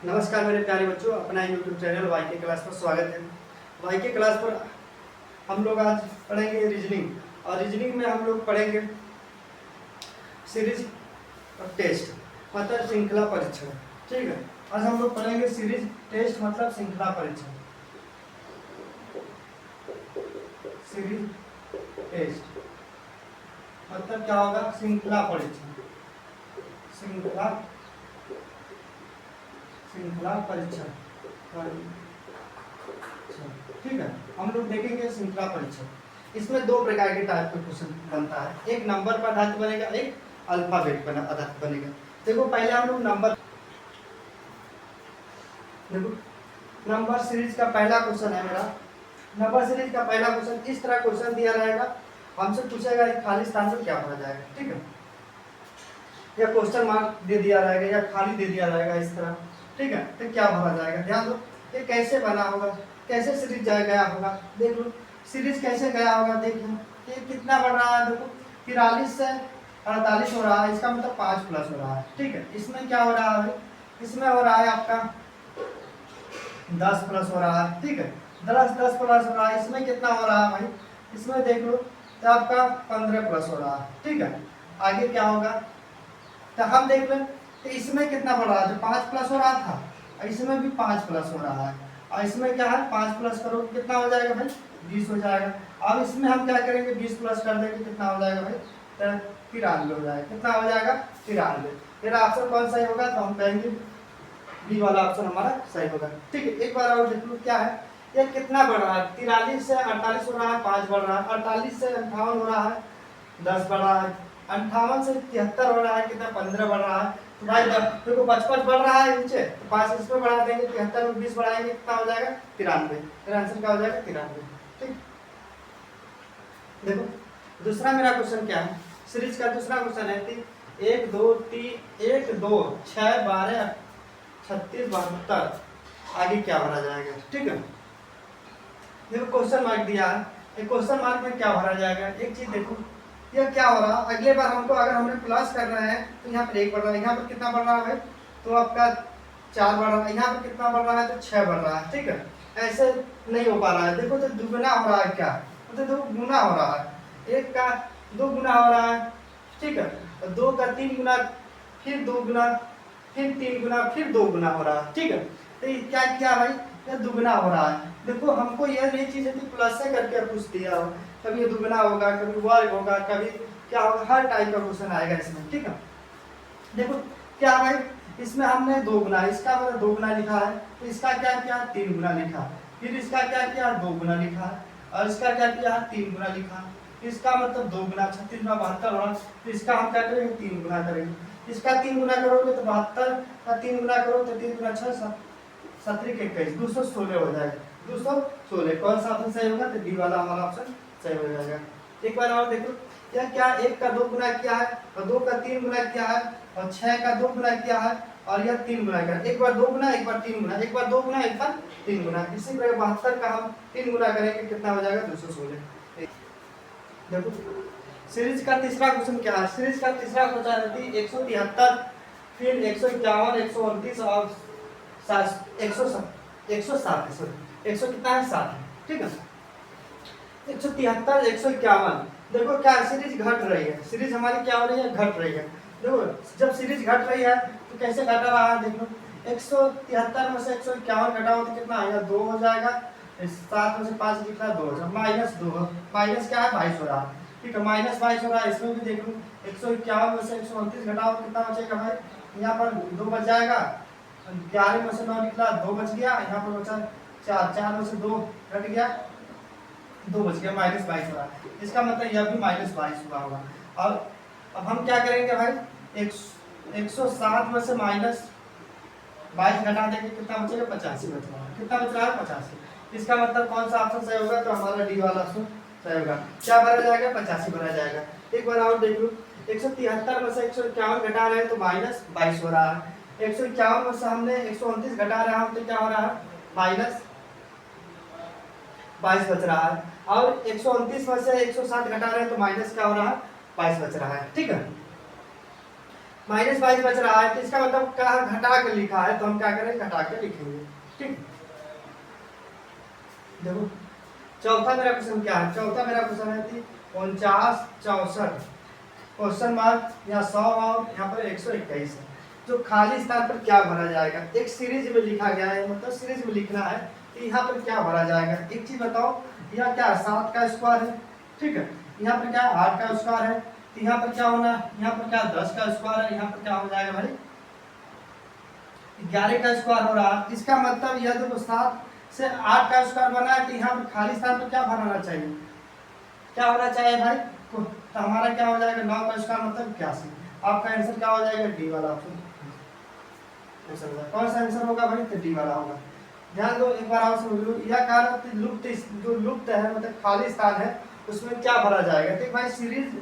नमस्कार मेरे प्यारे बच्चों, अपना यूट्यूब चैनल वाई के क्लास पर स्वागत है। वाई के क्लास पर हम लोग आज पढ़ेंगे रीजनिंग, और रीजनिंग में हम लोग पढ़ेंगे सीरीज और टेस्ट मतलब श्रृंखला परीक्षण। ठीक है, आज हम लोग पढ़ेंगे सीरीज टेस्ट मतलब श्रृंखला परीक्षण। सीरीज टेस्ट मतलब क्या होगा? श्रृंखला परीक्षण। श्रृंखला परीक्षण। ठीक है, हम लोग देखेंगे श्रृंखला परीक्षण। इसमें दो प्रकार के टाइप के क्वेश्चन बनता है, एक नंबर पर आधारित बनेगा, एक अल्फाबेट पर आधारित बनेगा। देखो पहले हम लोग नंबर सीरीज का पहला क्वेश्चन है मेरा। नंबर सीरीज का पहला क्वेश्चन इस तरह क्वेश्चन दिया रहेगा, हमसे पूछेगा खाली स्थान पर क्या भरा जाएगा। ठीक है, या क्वेश्चन मार्क दे दिया रहेगा या खाली दे दिया रहेगा इस तरह। ठीक है, तो क्या भरा जाएगा? ध्यान दो, ये कैसे बना होगा, कैसे सीरीज गया होगा। देख लो सीरीज कैसे गया होगा। देखिए ये कितना बढ़ रहा है, देखो 43 से 48 हो रहा है, इसका मतलब 5 प्लस हो रहा है। ठीक है, इसमें क्या हो रहा है? इसमें हो रहा है आपका 10 प्लस हो रहा है। ठीक है, 10 प्लस हो रहा है। इसमें कितना हो रहा है भाई? इसमें देख लो तो आपका 15 प्लस हो रहा है। ठीक है, आगे क्या होगा तो हम देख लें। तो इसमें कितना बढ़ रहा है? जो 5 प्लस हो रहा था, और इसमें भी 5 प्लस हो रहा है, और इसमें क्या है 5 प्लस करो कितना हो जाएगा भाई? 20 हो जाएगा। अब इसमें हम क्या करेंगे? 20 प्लस कर देंगे, कितना हो जाएगा भाई? तो 93 हो जाएगा। कितना हो जाएगा? 93। फिर ऑप्शन कौन सही होगा? तो हम कहेंगे बी वाला ऑप्शन हमारा सही होगा। ठीक है, एक बार और देख लो क्या है, ये कितना बढ़ रहा है? 43 से 48 हो रहा है, 5 बढ़ रहा है। 48 से 58 हो रहा है, 10 बढ़ रहा है। 58 से 73 हो रहा है, कितना? 15 बढ़ रहा है। तो भाई देखो 55 बढ़ रहा है नीचे, तो 5 इसमें बढ़ा देंगे, 73 में 20 बढ़ाएंगे, कितना हो जाएगा? 93। फिर आंसर क्या हो जाएगा? 93। ठीक, देखो दूसरा मेरा क्वेश्चन क्या है, सीरीज का दूसरा क्वेश्चन है 1 2 3 1 2 6 12 36 72, आगे क्या भरा जाएगा? ठीक है, देखो क्वेश्चन मार्क दिया है, एक क्वेश्चन मार्क में क्या भरा जाएगा? एक चीज देखो, यह क्या हो रहा है? अगले बार हमको अगर हमने प्लस कर रहे हैं तो यहाँ पर 1 बढ़ रहा है, यहाँ पर कितना बढ़ रहा है? तो आपका 4 बढ़ रहा है, यहाँ पर कितना बढ़ रहा है? तो 6 बढ़ रहा है। ठीक है, ऐसे नहीं हो पा रहा है। देखो तो दुगना हो रहा है, क्या तो देखो गुना हो रहा है, 1 का 2 गुना हो रहा है। ठीक है, तो 2 का 3 गुना, फिर 2 गुना, फिर 3 गुना, फिर 2 गुना हो रहा है। ठीक है, तो ये क्या किया भाई? ये दुगना हो रहा है। देखो हमको यह नहीं चीज है कि प्लस से करके पूछ दिया हो, कभी ये दुगना होगा, कभी वर्ग होगा, कभी क्या होगा, हर टाइप का क्वेश्चन आएगा इसमें। ठीक है, देखो क्या भाई, इसमें हमने 2 गुना, इसका मतलब 2 गुना लिखा है, तो इसका क्या किया? 3 गुना लिखा। फिर इसका क्या किया? 2 गुना लिखा, और इसका क्या किया? 3 गुना लिखा। इसका मतलब 2 गुना 36 में 72 होगा, तो इसका हम क्या करेंगे? 3 गुना करेंगे। इसका 3 गुना करोगे तो 72 का 3 गुना करो तो 3 गुना 6 17 के 21 216 हो जाएगा। 216 कौन सा ऑप्शन सही होगा? तो डी वाला हमारा ऑप्शन सही हो जाएगा। एक बार और देखो, यह क्या 1 का 2 गुना किया है, और 2 का 3 गुना किया है, और 6 का 2 गुना किया है, और यह 3 गुना किया। एक बार 2 गुना, एक बार 3 गुना, एक बार 2 गुना, एक बार 3 गुना। इसी प्रकार 72 का हम 3 गुना करेंगे, कितना हो जाएगा? 216। देखो सीरीज का तीसरा क्वेश्चन क्या है? सीरीज का तीसरा क्वेश्चन है 173, फिर 151, 129 और 107 सॉरी 100 कितना है? 7 है। ठीक है, 173 151, देखो क्या सीरीज घट रही है, सीरीज हमारी क्या हो रही है? घट रही है। देखो जब सीरीज घट रही है तो कैसे घटा रहा है? देखो 173 में से 151 घटाओ तो कितना आएगा? 2 हो जाएगा। 7 में से 5 कितना? 2 हो जाएगा, -2, माइनस क्या है? 22 हो रहा है। ठीक है, -22 हो रहा है। इसमें भी देख लो 151 में से 129 घटाओ कितना बचेगा भाई? यहाँ पर 2 बच जाएगा, 11 में से 9 निकला, 2 बच गया, यहाँ पर बचा 4, 4 में से 2 घट गया, 2 बच गया, -22 हो रहा है। इसका मतलब यह भी -22 हुआ होगा। और अब हम क्या करेंगे भाई? 107 में से -22 घटा देंगे, कितना बचेगा? 85 बच रहा है। कितना बच रहा है? 85। इसका मतलब कौन सा ऑप्शन सही होगा? तो हमारा डी वाला ऑप्शन सही होगा। क्या भरा जाएगा? 85 भरा जाएगा। एक बार और देख लो, 173 में से 151 घटा रहे हैं तो -22 हो रहा है। 151 में से हमने 129 घटा रहे हैं तो क्या हो रहा है? -22 बच रहा है। और 129 में से 107 घटा रहे हैं तो माइनस क्या हो रहा है? 22 बच रहा है। ठीक है, -22 बच रहा है, तो इसका मतलब क्या घटा के लिखा है, तो हम क्या करें, घटा के लिखेंगे। ठीक, देखो चौथा मेरा क्वेश्चन क्या है, चौथा मेरा क्वेश्चन है कि 49 64 क्वेश्चन मार्क या 100 और यहाँ पर 121 है, जो खाली स्थान पर क्या भरा जाएगा। एक सीरीज में लिखा गया है, मतलब सीरीज में लिखना है कि यहाँ पर क्या भरा जाएगा। एक चीज बताओ, यहाँ क्या 7 का स्क्वायर है, ठीक है, यहाँ पर क्या 8 का स्क्वायर है, तो यहाँ पर क्या होना, यहाँ पर क्या 10 का स्क्वायर है, यहाँ पर क्या हो जाएगा भाई 11 का स्क्वायर हो रहा है। इसका मतलब यह देखो 7 से 8 का स्क्वायर बना है, तो यहाँ पर खाली स्थान पर क्या भरना चाहिए, क्या होना चाहिए भाई, तो हमारा क्या हो जाएगा 9 का स्क्वायर मतलब 81। आपका आंसर क्या हो जाएगा, डी वाला ऑप्शन आंसर होगा। कौन सा आंसर होगा भाई, तो डी वाला होगा। ध्यान दो, एक बार और समझ लो, यह कार्य लुप्त, जो लुप्त है मतलब खाली स्थान है, उसमें क्या भरा जाएगा। ठीक भाई, सीरीज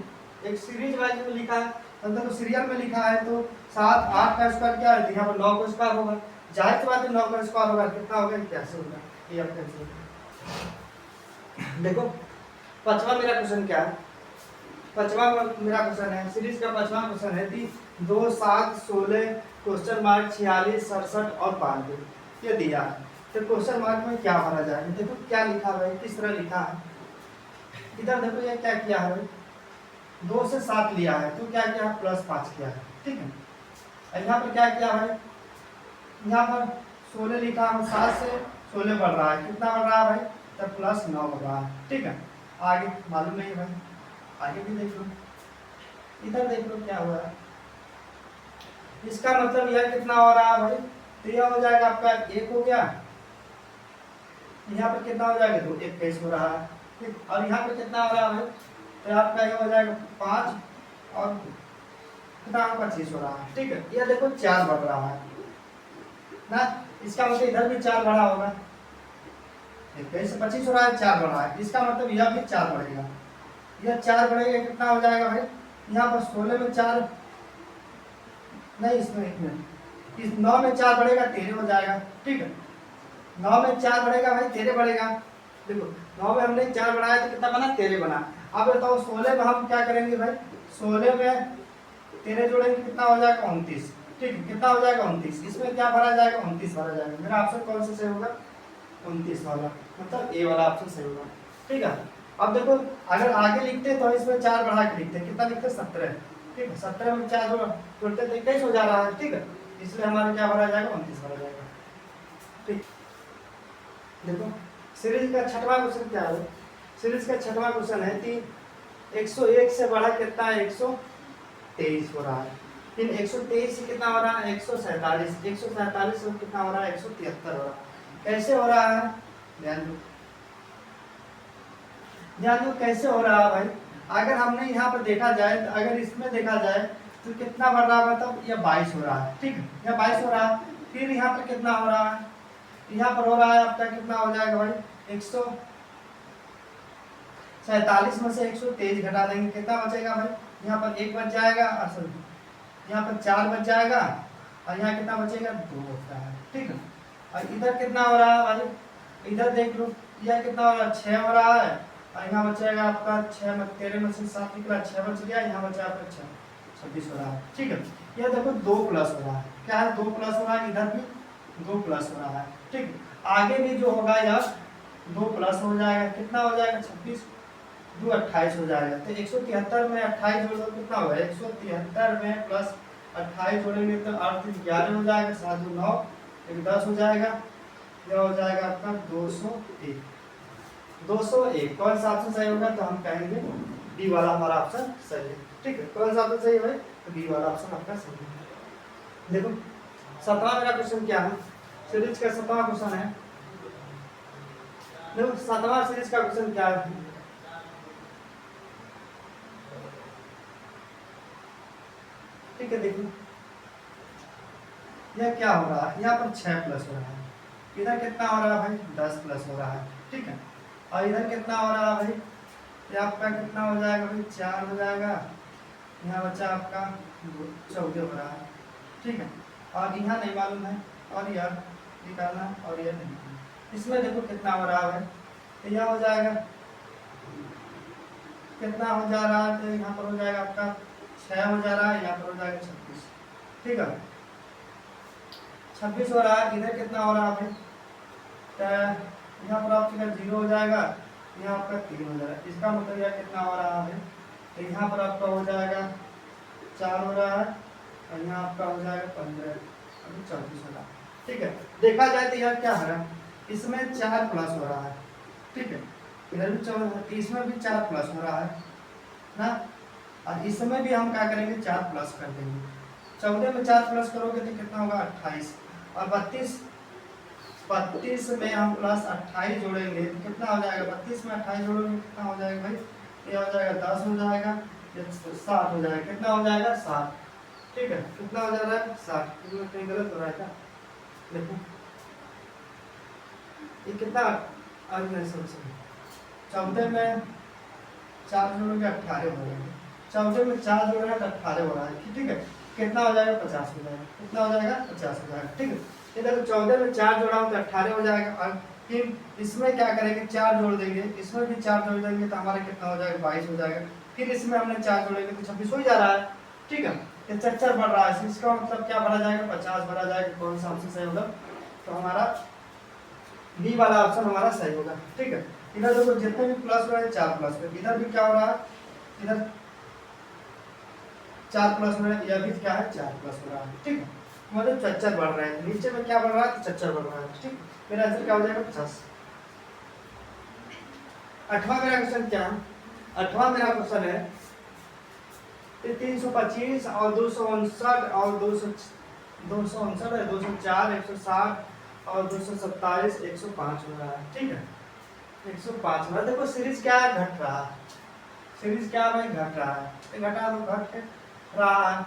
एक सीरीज वाइज में लिखा है, मतलब तो सीरियल में लिखा है, तो 7 8 का स्क्वायर क्या है, यहाँ पर 9 का स्क्वायर होगा, जाहिर सी बात है 9 का स्क्वायर होगा, कितना होगा, 81 होगा। ये आपका आंसर। देखो पांचवा मेरा क्वेश्चन क्या है, पांचवा मेरा क्वेश्चन है, सीरीज का पांचवा क्वेश्चन है कि 2 7 16 क्वेश्चन मार्क 46 67 और 92 ये दिया है, तो क्वेश्चन मार्क में क्या भरा जाएगा। देखो क्या लिखा है, किस तरह लिखा है, इधर देखो ये क्या किया है, 2 से 7 लिया है, तो क्या किया +5 किया है, ठीक है। और यहाँ पर क्या किया है, यहाँ पर 16 लिखा है, 7 से 16 बढ़ रहा है, कितना बढ़ रहा है भाई, तो +9 बढ़ रहा है, ठीक है। आगे मालूम नहीं है भाई, आगे भी देख लो, इधर देख लो क्या हुआ है, इसका मतलब यह कितना हो रहा है भाई, तो यह हो जाएगा आपका 1 हो गया, यहाँ पर कितना हो जाएगा 2 21 हो रहा है, ठीक। और यहाँ पर कितना हो रहा है भाई, तो आपका ये हो जाएगा 5 और कितना 25 हो रहा है, ठीक है। यह देखो 4 बढ़ रहा है ना, इसका मतलब इधर भी 4 बढ़ा होगा, 21 से 25 हो रहा है, 4 बढ़ रहा है, इसका मतलब यह भी 4 बढ़ेगा, यह 4 बढ़ेगा, कितना हो जाएगा भाई, यहाँ पर 16 में 4 नहीं, इसमें इस 9 में 4 बढ़ेगा 13 हो जाएगा, ठीक है। 9 में 4 बढ़ेगा भाई 13 बढ़ेगा, देखो 9 में हमने 4 बढ़ाया तो कितना बना 13 बना। अब बताओ 16 में हम क्या करेंगे भाई, 16 में 13 जोड़ेंगे कितना हो जाएगा 29, ठीक है, कितना हो जाएगा 29, इसमें क्या भरा जाएगा 29 भरा जाएगा। मेरा ऑप्शन कौन सा सही होगा, 29 वाला, मतलब ए वाला ऑप्शन सही होगा, ठीक है। अब देखो अगर आगे लिखते तो इसमें 4 बढ़ा के लिखते, कितना लिखते 17, ठीक है, 17 में 4 जोड़ते तो 21 हो जा रहा है, ठीक है, इसलिए हमारा क्या भरा जाएगा 29 भरा जाएगा, ठीक। देखो सीरीज का छठवां क्वेश्चन क्या है, सीरीज का छठवां क्वेश्चन है कि 101 से बढ़ा कितना है 123 हो रहा है, फिर 123 से कितना हो रहा है 147, 147 से कितना हो रहा है 173 हो रहा है, कैसे हो रहा है, ध्यान दो, ध्यान दो कैसे हो रहा है भाई। अगर हमने यहाँ पर देखा जाए, तो अगर इसमें देखा जाए तो कितना बढ़ रहा है, मतलब यह 22 हो रहा है, ठीक है, यह 22 हो रहा है, फिर यहाँ पर कितना हो रहा है, यहाँ पर हो रहा है आपका कितना हो जाएगा भाई 147 में से 123 घटा देंगे, कितना बचेगा भाई, यहाँ पर 1 बच जाएगा, असल यहाँ पर 4 बच जाएगा, और यहाँ कितना बचेगा 2 होता है, ठीक है। और इधर कितना हो रहा है भाई, इधर देख लो, यह कितना हो रहा है 6 हो रहा है, और यहाँ बचेगा आपका 6 में 13 में से 7 निकला 6 बच गया, यहाँ बचा आपका 26 हो रहा है, ठीक है। यह देखो 2 प्लस हो रहा है, क्या है 2 प्लस हो रहा है, इधर भी 2 प्लस हो रहा है, ठीक। आगे भी जो होगा यह 2 प्लस हो जाएगा, कितना हो जाएगा 26 2 28 हो जाएगा, तो 173 में 28 जोड़ो कितना होगा 173 में प्लस 28 जोड़ेंगे तो 8 11 हो जाएगा, 7 9 एक 10 हो जाएगा, यह हो जाएगा आपका 201, 201 कौन सा ऑप्शन सही होगा, तो हम कहेंगे बी वाला हमारा ऑप्शन सही है, ठीक है। कौन सा ऑप्शन सही है, तो बी वाला ऑप्शन आपका सही है। देखो 7वां मेरा क्वेश्चन क्या है, सीरीज का 7वां क्वेश्चन है, देखो 7वां सीरीज का क्वेश्चन क्या है, ठीक है। देखो यह क्या हो रहा है, यहाँ पर 6 प्लस हो रहा है, इधर कितना हो रहा है भाई 10 प्लस हो रहा है, ठीक है। और इधर कितना हो रहा है भाई, ये आपका कितना हो जाएगा भाई 4 हो जाएगा, यहाँ बचा आपका 14 हो रहा है, ठीक है। और यहाँ नहीं मालूम है, और यह निकालना, और यह नहीं, इसमें देखो कितना हो रहा है, तो यह हो जाएगा कितना हो जा रहा है, तो यहाँ पर हो जाएगा आपका 6 हो जा रहा है, यहाँ पर हो जाएगा 26, ठीक है। 26 हो रहा है, इधर कितना हो रहा है भाई, तो यहाँ पर आपका 0 हो जाएगा, यहाँ आपका 3 हो जाएगा। इसका मतलब यह कितना हो रहा है, तो यहाँ पर आपका हो जाएगा 4 हो रहा है, और यहाँ आपका हो जाएगा 15, अभी 34 हो रहा है। ठीक है, देखा जाए तो यह क्या हो रहा है, इसमें 4 प्लस हो रहा है। ठीक है, इधर भी 14, इसमें भी 4 प्लस हो रहा है ना, और इसमें भी हम क्या करेंगे 4 प्लस कर देंगे। 14 में 4 प्लस करोगे तो कितना होगा 28, और 32 में हम प्लस 28 जोड़ेंगे तो कितना हो जाएगा, 32 में 28 जोड़ोगे कितना हो जाएगा भाई, ये हो जाएगा 10 हो जाएगा, ये 7 हो जाएगा, कितना हो जाएगा 7। ठीक है, कितना हो जा रहा है 7, इसमें कहीं गलत हो रहा है क्या, देखो ये कितना, आज नहीं समझ, 14 में 4 जोड़ोगे 18 हो जाएगा, 14 में 4 जोड़ रहा है तो 18 हो रहा है। ठीक है, कितना हो जाएगा 50 हो जाएगा, कितना हो जाएगा 50 हो जाएगा। ठीक है, इधर 14 में 4 जोड़ा हो तो 18 हो जाएगा, और फिर इसमें क्या करेंगे 4 जोड़ देंगे, इसमें भी 4 जोड़ देंगे तो हमारा कितना हो जाएगा 22 हो जाएगा। फिर इसमें हमने 4 जोड़ेंगे तो 26 हो जा रहा है। ठीक है, ये चक्कर बढ़ रहा है, इसका मतलब क्या भरा जाएगा 50 भरा जाएगा। कौन सा ऑप्शन सही होगा, तो हमारा बी वाला ऑप्शन हमारा सही होगा। ठीक है, इधर देखो जितने भी प्लस हो रहे हैं 4 प्लस हो, इधर भी क्या हो रहा है, इधर 4 प्लस हो रहा है, यह भी क्या है 4 प्लस हो रहा है। ठीक है, मतलब चच्चर बढ़ रहा है, नीचे में क्या बढ़ रहा है तो चच्चर बढ़ रहा है। ठीक, मेरा आंसर क्या हो जाएगा 50। 8वां मेरा क्वेश्चन क्या है, 8वां मेरा क्वेश्चन है 325 और 259 और 259 है, 204, 160 और 227, 105 हो रहा है। ठीक है, 105 हो रहा है। देखो सीरीज क्या है, घट रहा है, सीरीज क्या है भाई घट रहा है, घटा तो घट के रहा है,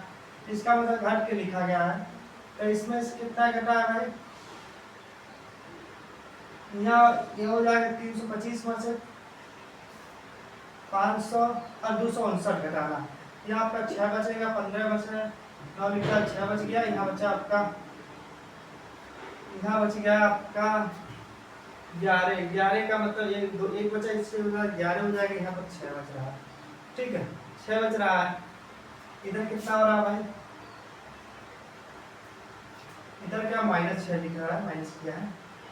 इसका मतलब घट के लिखा गया है। तो इसमें से कितना घटा है भाई, यहाँ ये हो जाएगा 325 में से 500 और 259 घटाना, यहाँ आपका 6 बचेगा, 15 बचे, 9 लिखा 6 बच गया, यहाँ बचा आपका, यहाँ बच गया आपका 11, 11 का मतलब एक बचा, इससे 11 हो जाएगा, यहाँ पर 6 बच रहा है। ठीक है, 6 बच रहा है, इधर कितना हो रहा है भाई, इधर क्या -6 लिख रहा है, माइनस किया है,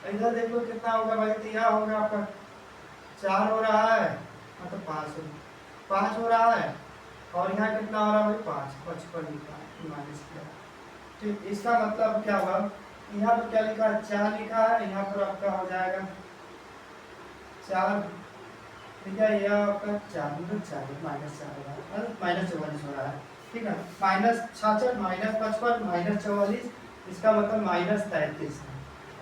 इधर देखो कितना होगा भाई, तो यह होगा आपका 4 हो रहा है, मतलब 5 हो रहा है, और यहाँ कितना हो रहा है भाई 55 लिखा है, माइनस किया। ठीक, इसका मतलब क्या हुआ, यहाँ पर क्या लिखा है 4 लिखा है, यहाँ पर आपका हो जाएगा 4, ठीक है, यह आपका 4 -4 होगा, -44 हो रहा है। ठीक है, -66, -55, -44, इसका मतलब -33 है,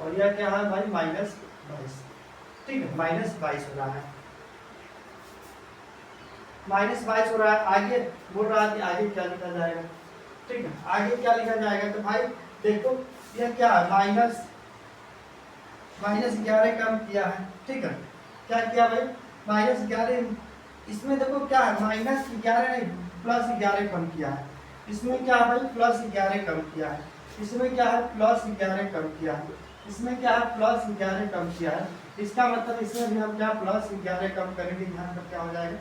और यह क्या है भाई -22। ठीक है, -22 हो रहा है, -22 हो रहा है। आगे बोल रहा है कि आगे क्या लिखा जाएगा। ठीक है, आगे क्या लिखा जाएगा, तो भाई देखो यह क्या है, -11 कम किया है। ठीक है, क्या किया भाई -11, इसमें देखो क्या है -11 नहीं +11 कम किया है, इसमें क्या है भाई +11 कम किया है, इसमें क्या है +11 कम किया है, इसमें क्या है +11 कम किया है। इसका मतलब इसमें भी हम क्या +11 कम करेंगे, यहाँ पर क्या हो जाएगा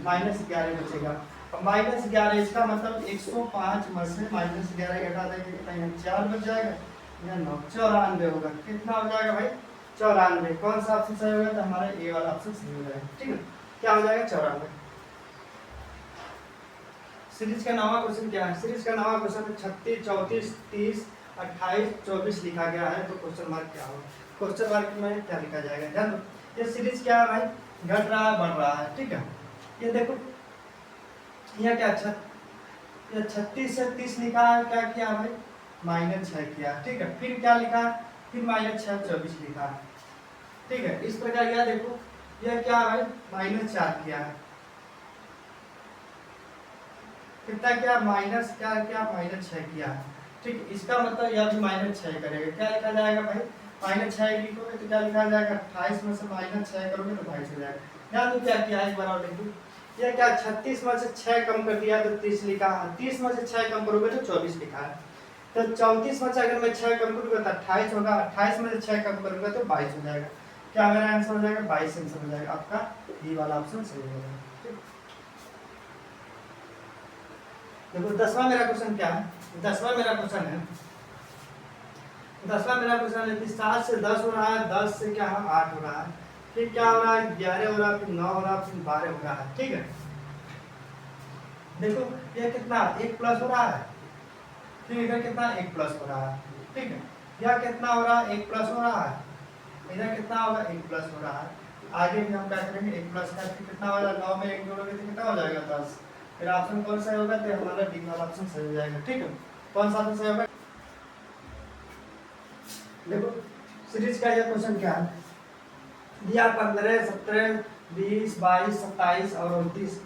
-11 बचेगा, और -11 इसका मतलब 105 में से -11 घटा देंगे, कितना यहाँ 4 बच जाएगा, यहाँ 9, 94 होगा। कितना हो जाएगा भाई 94। कौन सा ऑप्शन सही होगा, तो हमारा ए वाला ऑप्शन सही हो जाएगा। ठीक है, क्या हो जाएगा 94। सीरीज का 9वां क्वेश्चन क्या है, सीरीज का 9वां क्वेश्चन 36, 34, 30, 28, 24 लिखा गया है, तो क्वेश्चन मार्क क्या होगा, क्वेश्चन मार्क में क्या लिखा जाएगा, ध्यान दो। ये सीरीज क्या है भाई, घट रहा है बढ़ रहा है। ठीक है, ये देखो यह क्या ये 36 से 30 लिखा है, क्या किया भाई -6 किया। ठीक है, फिर क्या लिखा है, फिर -6 24 लिखा है। ठीक है, इस प्रकार यह देखो यह क्या है भाई -4 किया है, कितना क्या -6 किया है। ठीक, इसका मतलब यह भी -6 करेगा, क्या लिखा जाएगा भाई -6 लिखोगे तो क्या लिखा जाएगा 28 में से -6 करोगे तो 22 हो जाएगा। ध्यान दो क्या किया है, एक बार और देखो, यह क्या 36 में से 6 कम कर दिया तो 30 लिखा है, 30 में से 6 कम करोगे तो 24 लिखा है, तो 34 में से अगर मैं 6 कम करूँगा तो 28 होगा, 28 में से 6 कम करूँगा तो 22 हो जाएगा। क्या मेरा आंसर हो जाएगा 22 आंसर हो जाएगा, आपका ये वाला ऑप्शन सही हो जाएगा। देखो 10वां मेरा क्वेश्चन क्या है, 10वां मेरा क्वेश्चन है, 10वां मेरा क्वेश्चन है कि 7 से 10 हो रहा है, 10 से क्या है 8 हो रहा है, फिर क्या हो रहा है 11 हो रहा है, फिर 9 हो रहा है, फिर 12 हो रहा है। ठीक है, देखो ये कितना 1 प्लस हो रहा है, फिर इधर कितना 1 प्लस हो रहा है। ठीक है, यह कितना हो रहा है 1 प्लस हो रहा है, इधर कितना होगा 1 प्लस हो रहा है। आगे भी हम क्या करेंगे 1 प्लस का, फिर कितना हो जाएगा 9 में 1 जोड़ोगे तो कितना हो जाएगा 10। फिर ऑप्शन कौन सा होगा, तो हमारा डी वाला ऑप्शन सही हो जाएगा। ठीक है, कौन सा ऑप्शन सही होगा, देखो सीरीज का यह क्वेश्चन क्या है दिया 15 17 20 22 27 और 29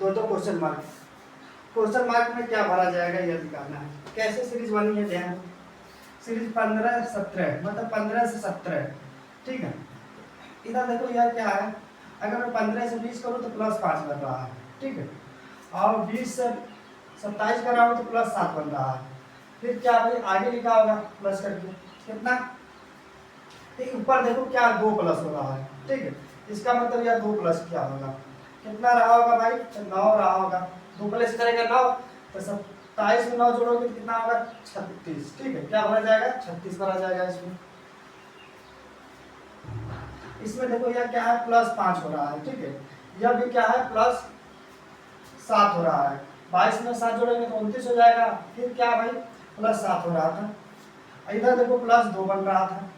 दो क्वेश्चन मार्क, क्वेश्चन मार्क में क्या भरा जाएगा यह दिखाना है। कैसे सीरीज बनी है ध्यान, सीरीज 15 17 मतलब 15 से 17। ठीक है, इधर देखो यह क्या है, अगर मैं 15 से 20 करूँ तो +5 बन रहा है। ठीक है, और 20 से 27 कर रहा हूँ तो +7 बन रहा है। फिर क्या भाई आगे लिखा होगा प्लस करके कितना, ठीक ऊपर देखो क्या 2 प्लस हो रहा है। ठीक है, इसका मतलब यह 2 प्लस क्या होगा, कितना रहा होगा भाई 9 रहा होगा, 2 प्लस करेगा 9 तो 27 में 9 जोड़ोगे तो कितना होगा 36। ठीक है, क्या भरा जाएगा 36 भरा जाएगा इसमें। इसमें देखो यह क्या है +5 हो रहा है। ठीक है, यह भी क्या है +7 हो रहा है, 22 में 7 जोड़ेंगे तो 29 हो जाएगा। फिर क्या भाई +7 हो रहा था, इधर देखो +2 बन रहा था,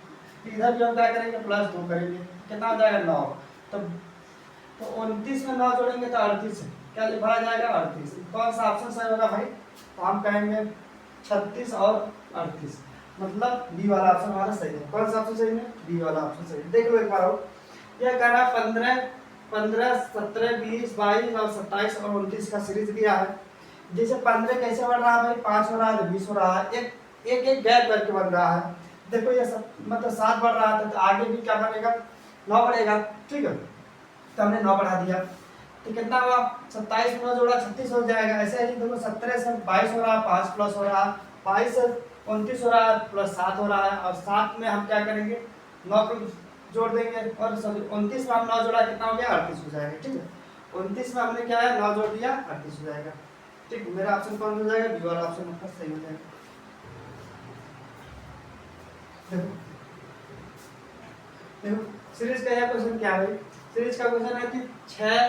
इधर भी हम क्या करेंगे +2 करेंगे, कितना हो जाएगा 9। तो 29 में 9 जोड़ेंगे तो 38, क्या लिखा जाएगा 38। कौन सा ऑप्शन सही होगा भाई, तो हम कहेंगे 36 और 38, मतलब बी वाला ऑप्शन हमारा सही है। कौन सा ऑप्शन सही है, बी वाला ऑप्शन सही है। देख लो एक बार और, यह कह रहा है 15 17 20 22 और 27 और 29 का सीरीज दिया है। जैसे 15 कैसे बढ़ रहा है भाई 5 हो रहा है तो 20 हो रहा है, एक एक गैप करके बन रहा है। देखो ये सब मतलब 7 बढ़ रहा था तो आगे भी क्या बनेगा 9 बढ़ेगा। ठीक है, तो हमने 9 बढ़ा दिया तो कितना हुआ 27 में 9 जोड़ा 36 हो जाएगा। ऐसे ही देखो 17 से 22 हो रहा है 5 प्लस हो रहा है, 22 से 29 हो रहा है +7 हो रहा है, और 7 में हम क्या करेंगे 9 को जोड़ देंगे, और 29 में हम 9 जोड़ा कितना हो गया 38 हो जाएगा। ठीक है, 29 में हमने क्या है 9 जोड़ दिया 38 हो जाएगा। ठीक, मेरा ऑप्शन कौन हो जाएगा, बी वाला ऑप्शन आपका सही हो जाएगा। देखो सीरीज का यह क्वेश्चन क्या है, सीरीज का क्वेश्चन है कि 6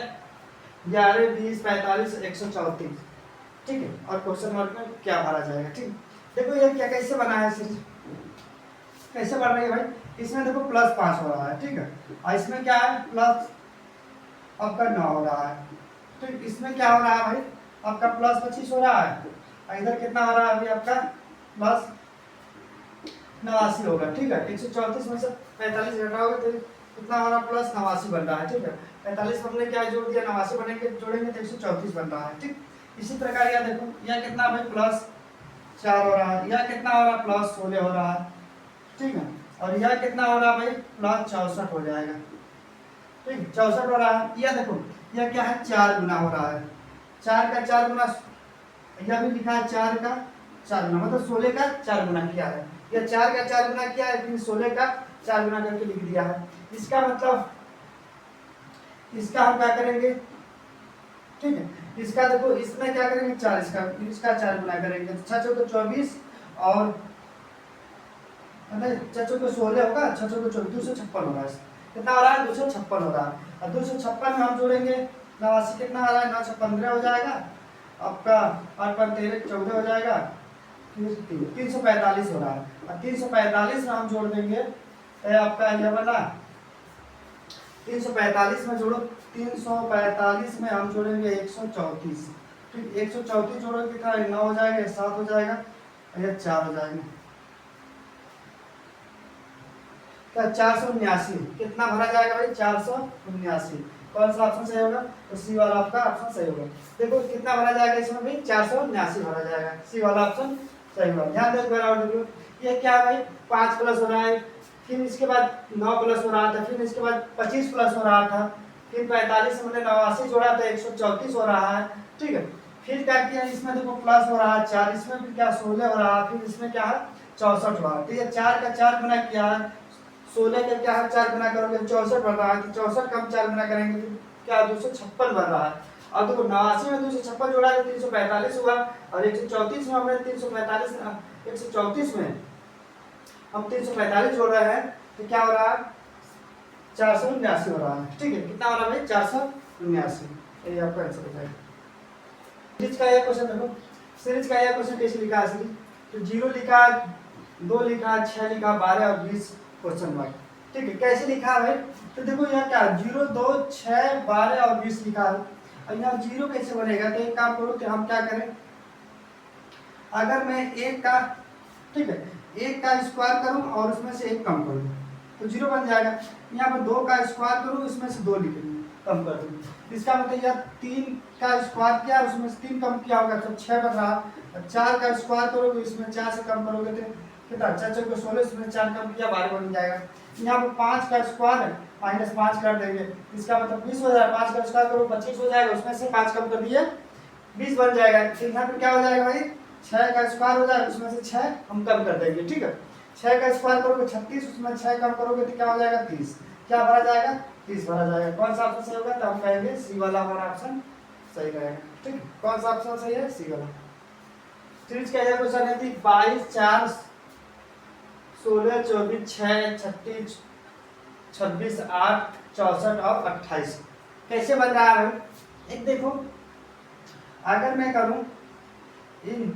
11 20 45 134। ठीक है, और क्वेश्चन मार्क में क्या भरा जाएगा। ठीक, देखो ये क्या कैसे बना है सीरीज, कैसे बन रही है भाई, इसमें देखो +5 हो रहा है। ठीक है, और इसमें क्या है प्लस आपका 9 हो रहा है। तो इसमें क्या हो रहा है भाई आपका +25 हो रहा है, और इधर कितना हो रहा है अभी आपका +89 होगा। ठीक है, 134 में से 45 घटाओगे तो कितना हो रहा है +89 बन रहा है। ठीक है, 45 हमने क्या जोड़ दिया 89 बनेंगे जोड़ेंगे तो 134 बन रहा है। ठीक, इसी प्रकार यह देखो यह कितना भाई +4 हो रहा है, यह कितना हो रहा है +16 हो रहा है। ठीक है, और यह कितना हो रहा है भाई +64 हो जाएगा। ठीक, 64 हो रहा है। यह देखो यह क्या है 4 गुना हो रहा है, 4 का 4 गुना, यह भी लिखा है 4 का 4 गुना मतलब 16 का 4 गुना किया है, यह 4 का 4 गुना किया है फिर 16 का 4 गुना करके लिख दिया है। इसका मतलब इसका हम क्या करेंगे, ठीक है, इसका देखो इसमें क्या करेंगे 4, इसका 4 गुना करेंगे तो 6 चौके 24 और 6 चौके 16 होगा, 6 चौके 24 256 होगा। कितना हो रहा है 256 हो रहा है, और 256 में हम जोड़ेंगे 89 कितना आ रहा है 9 6 15 हो जाएगा आपका, 8 5 13 14 हो जाएगा, फिर 345 हो रहा है, और 345 में हम जोड़ देंगे तो आपका यह बना 345 में जोड़ो, 345 में हम जोड़ेंगे 134। ठीक, 134 जोड़ो कितना 9 हो जाएगा, 7 हो जाएगा, यह 4 हो जाएगा, तो 479 कितना भरा जाएगा भाई 479। कौन सा ऑप्शन सही होगा, तो सी वाला आपका ऑप्शन सही होगा। देखो कितना भरा जाएगा इसमें भाई 479 भरा जाएगा, सी वाला ऑप्शन सही होगा। ध्यान दो बराबर, ये क्या भाई 5 प्लस हो रहा है, फिर इसके बाद 9 प्लस हो रहा था, फिर इसके बाद 25 प्लस हो रहा था, फिर 45 हमने 89 जोड़ा था 134 हो रहा है। ठीक है, फिर क्या किया इसमें देखो प्लस हो रहा है 4, इसमें फिर क्या 16 हो रहा है, फिर इसमें क्या है 64 हो रहा है। ठीक है, 4 का 4 गुना किया है, 16 का क्या है 4 गुना करोगे 64 बन रहा है, तो 64 का हम 4 गुना करेंगे तो क्या 256 बन रहा है, अब देखो 89 में 256 जोड़ा तो 345 हुआ, और 134 में हमने 345 134 में हम 345 जोड़ रहे हैं तो क्या हो रहा है 479 हो रहा है। ठीक है, कितना हो रहा है भाई 479, ये आपका आंसर हो जाएगा। सीरीज का यह क्वेश्चन देखो, सीरीज का यह क्वेश्चन कैसे लिखा है सीरीज, तो 0 लिखा, 2 लिखा, 6 लिखा, 12 और 20 क्वेश्चन मार्क। ठीक है, कैसे लिखा है भाई, तो देखो यहाँ क्या 0 2 6 12 और 20 लिखा है, और यहाँ 0 कैसे बनेगा, तो एक काम करो तो हम क्या करें, अगर मैं एक का, ठीक है, एक का स्क्वायर करूं और उसमें से एक कम करूं तो 0 बन जाएगा। यहाँ पर 2 का स्क्वायर करूं उसमें से 2 कम कर दूं, इसका मतलब यह 3 का स्क्वायर किया उसमें से 3 कम किया होगा तो 6 बन रहा, और 4 का स्क्वायर करोगे इसमें 4 से कम करोगे तो कितना 4 4 को 16, इसमें 4 कम किया 12 बन जाएगा। यहाँ पर 5 का स्क्वायर है -5 कर देंगे, इसका मतलब 20 हो जाएगा, 5 का स्क्वायर करो 25 हो जाएगा, उसमें से 5 कम कर दिए 20 बन जाएगा। फिर यहाँ पर क्या हो जाएगा भाई 6 का स्क्वायर हो जाएगा, उसमें से 6 हम कम कर देंगे। ठीक है, 6 का स्क्वायर करोगे 36, उसमें 6 कम करोगे तो क्या हो जाएगा 30, क्या भरा जाएगा 30 भरा जाएगा। कौन सा ऑप्शन सही होगा, तो हम कहेंगे सी वाला हमारा ऑप्शन सही रहेगा। ठीक, कौन सा ऑप्शन सही है, सी वाला। सीरीज का यह क्वेश्चन है कि 22 4 16 24 6 36 26 8 64 और 28 कैसे बन रहा है। एक देखो अगर मैं करूं इन,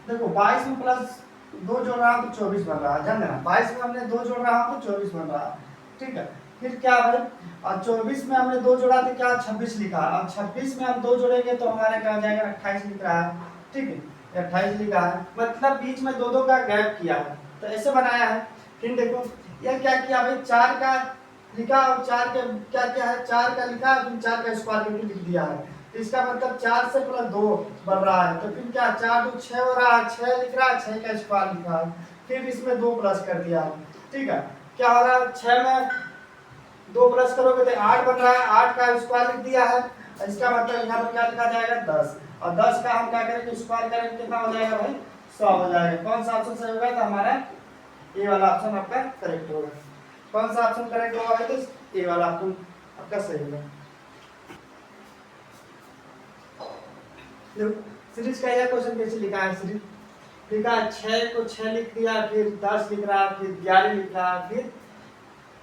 देखो 22 में प्लस 2 जोड़ रहा हूं तो 24 बन रहा है, ध्यान देना 22 में हमने 2 जोड़ रहा हूं तो 24 बन रहा है। ठीक है, फिर क्या है और 24 में हमने 2 जोड़ा तो क्या 26 लिखा, और 26 में हम 2 जोड़ेंगे तो हमारे क्या हो जाएगा 28 लिख रहा है। ठीक है, 28 लिखा है, मतलब बीच में 2 2 का गैप किया है, तो ऐसे बनाया है। फिर देखो यह क्या किया भाई 4 का लिखा और 4 के क्या क्या है 4 का लिखा, फिर 4 का स्क्वायर करके लिख दिया है, इसका मतलब 4 से प्लस 2 बढ़ रहा है, तो फिर क्या 4 2 6 हो रहा है, 6 लिख रहा है, 6 का स्क्वायर लिखा है, फिर इसमें 2 प्लस कर दिया है। ठीक है, क्या हो रहा है 6 में 2 प्लस करोगे तो 8 बन रहा है, 8 का स्क्वायर लिख दिया है, इसका मतलब यहाँ पर क्या लिखा जाएगा 10, और 10 का हम क्या करेंगे स्क्वायर करेंगे कितना हो जाएगा भाई 100 हो जाएगा। कौन सा ऑप्शन सही होगा, तो हमारा ए वाला ऑप्शन आपका करेक्ट होगा। कौन सा ऑप्शन करेक्ट होगा, तो ए वाला ऑप्शन आपका सही होगा। सीरीज का यह क्वेश्चन कैसे लिखा है, सीरीज लिखा है 6 को 6 लिख दिया, फिर 10 लिख रहा, फिर 11 लिख रहा, फिर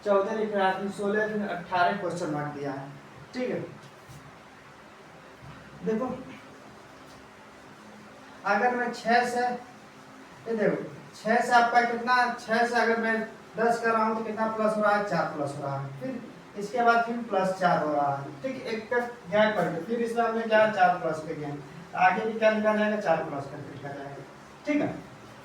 14 लिख रहा, फिर 16, फिर 18 क्वेश्चन मार्क दिया है। ठीक है, देखो अगर मैं 6 से, ये देखो 6 से आपका कितना, 6 से अगर मैं 10 कर रहा हूँ तो कितना प्लस हो रहा है 4 प्लस हो रहा है, फिर इसके बाद फिर प्लस 4 हो रहा है। ठीक, एक का गैप करके फिर इसमें हमने क्या 4 प्लस कर दिया, आगे भी क्या लिखा जाएगा 4 प्लस करके लिखा जाएगा। ठीक है,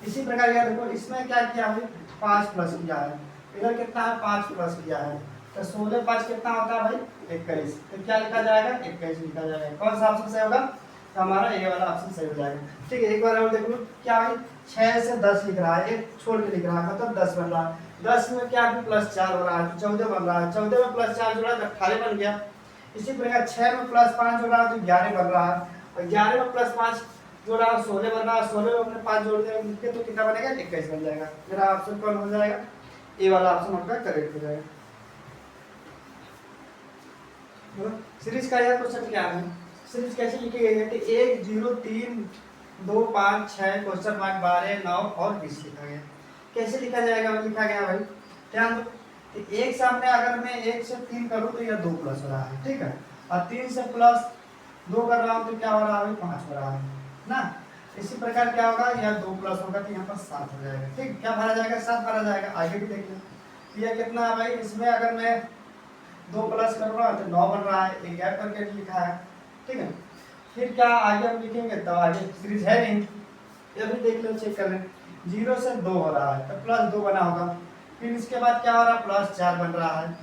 इसी प्रकार का देखो इसमें क्या किया हमने 5 प्लस किया है, इधर कितना है 5 प्लस किया है, तो 16 5 कितना होता है भाई 21, तो क्या लिखा जाएगा 21 लिखा जाएगा। कौन सा ऑप्शन सही होगा, तो हमारा ये वाला ऑप्शन सही हो जाएगा। ठीक है, एक बार और देख लो क्या भाई 6 से 10 लिख रहा है, एक छोड़ के लिख रहा है, मतलब 10 बन रहा है, 10 में क्या भी प्लस 4 हो रहा है 14 बन रहा है, 14 में प्लस 4 जोड़ा तो 18 बन गया। इसी प्रकार 6 में प्लस 5 जोड़ा तो 11 बन रहा है, और 11 में प्लस 5 जोड़ा 16 बन रहा है, 16 में अपने 5 जोड़ देंगे तो कितना बनेगा 21 बन जाएगा। मेरा ऑप्शन कौन हो जाएगा, ए वाला ऑप्शन आपका करेक्ट हो जाएगा। सीरीज का यह क्वेश्चन क्या है, सीरीज कैसे लिखी गई है कि 1 0 3 2 5 6 क्वेश्चन मार्क 12 9 और 20 लिखा गया। कैसे लिखा जाएगा, लिखा गया भाई ध्यान दो, एक सामने अगर मैं 1 से 3 करूं तो यह 2 प्लस हो रहा है। ठीक है, और 3 से प्लस 2 कर रहा हूं तो क्या हो रहा है 5 हो रहा है ना। इसी प्रकार क्या होगा, यह 2 प्लस होगा तो यहाँ पर 7 हो जाएगा। ठीक, क्या भरा जाएगा 7 भरा जाएगा। आगे भी देख लो यह कितना है भाई, इसमें अगर मैं 2 प्लस कर रहा हूँ तो 9 बन रहा है, एक गैप करके लिखा है। ठीक है, फिर क्या आगे हम लिखेंगे तो आगे सीरीज है नहीं, ये भी देख लो चेक कर लें। 0 से 2 हो रहा है तो प्लस 2 बना होगा, फिर इसके बाद क्या हो रहा है प्लस 4 बन रहा है,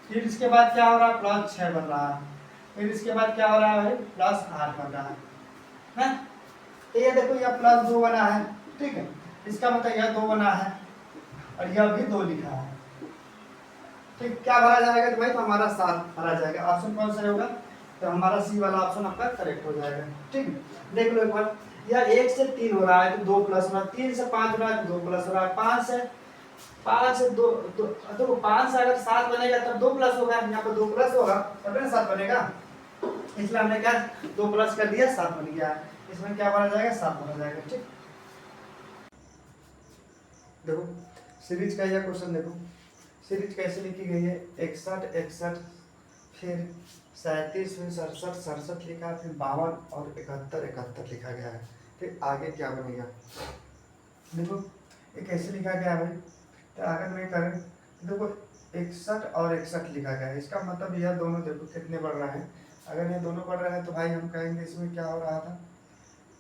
फिर इसके बाद क्या हो रहा है प्लस 6 बन रहा है, फिर इसके बाद क्या हो रहा है भाई प्लस 8 बन रहा है। तो ये देखो यह प्लस 2 बना है। ठीक है, इसका मतलब यह 2 बना है और यह भी 2 लिखा है। ठीक, क्या भरा जाएगा तो भाई तो हमारा 7 भरा जाएगा। ऑप्शन कौन सा होगा, तो हमारा सी वाला ऑप्शन आपका करेक्ट हो जाएगा। ठीक, देख लो एक बार, यह 1 से 3 हो रहा है तो 2 प्लस हो रहा है, 3 से 5 हो रहा है तो 2 प्लस हो रहा है, 5 से 2 तो 5 से अगर 7 बनेगा तब 2 प्लस होगा, यहाँ पर 2 प्लस होगा तब ना 7 बनेगा। इसलिए हमने क्या 2 प्लस कर दिया 7 बन गया। इसमें क्या भरा जाएगा 7 भरा जाएगा। ठीक, देखो सीरीज का यह क्वेश्चन देखो, सीरीज कैसे लिखी गई है 61 61 फिर 37 फिर 67 67 लिखा, फिर 52 और 71 71 लिखा गया है। फिर आगे क्या बनेगा देखो, ये कैसे लिखा गया है भाई, तो अगर मैं करें देखो 61 और 61 लिखा गया है, इसका मतलब यह दोनों देखो कितने बढ़ रहा है। अगर ये दोनों बढ़ रहे हैं तो भाई हम कहेंगे इसमें क्या हो रहा था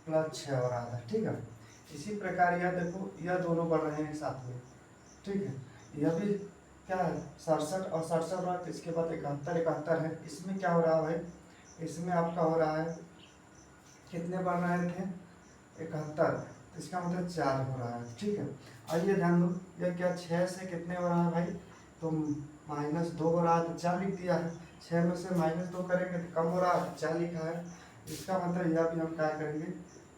+6 हो रहा था। ठीक है, इसी प्रकार यह देखो यह दोनों बढ़ रहे हैं साथ में। ठीक है, यह भी क्या है 67 और 67 रहा, इसके बाद 71 71 है। इसमें क्या हो रहा है भाई, इसमें आपका हो रहा है कितने बढ़ रहे थे 71, इसका मतलब 4 हो रहा है। ठीक है, आइए ध्यान दो, यह क्या 6 से कितने हो रहा है भाई, तो -2 हो रहा है तो 4 लिख दिया है। 6 में से -2 करेंगे तो कम हो रहा है 4 लिखा है। इसका मतलब यह भी हम क्या करेंगे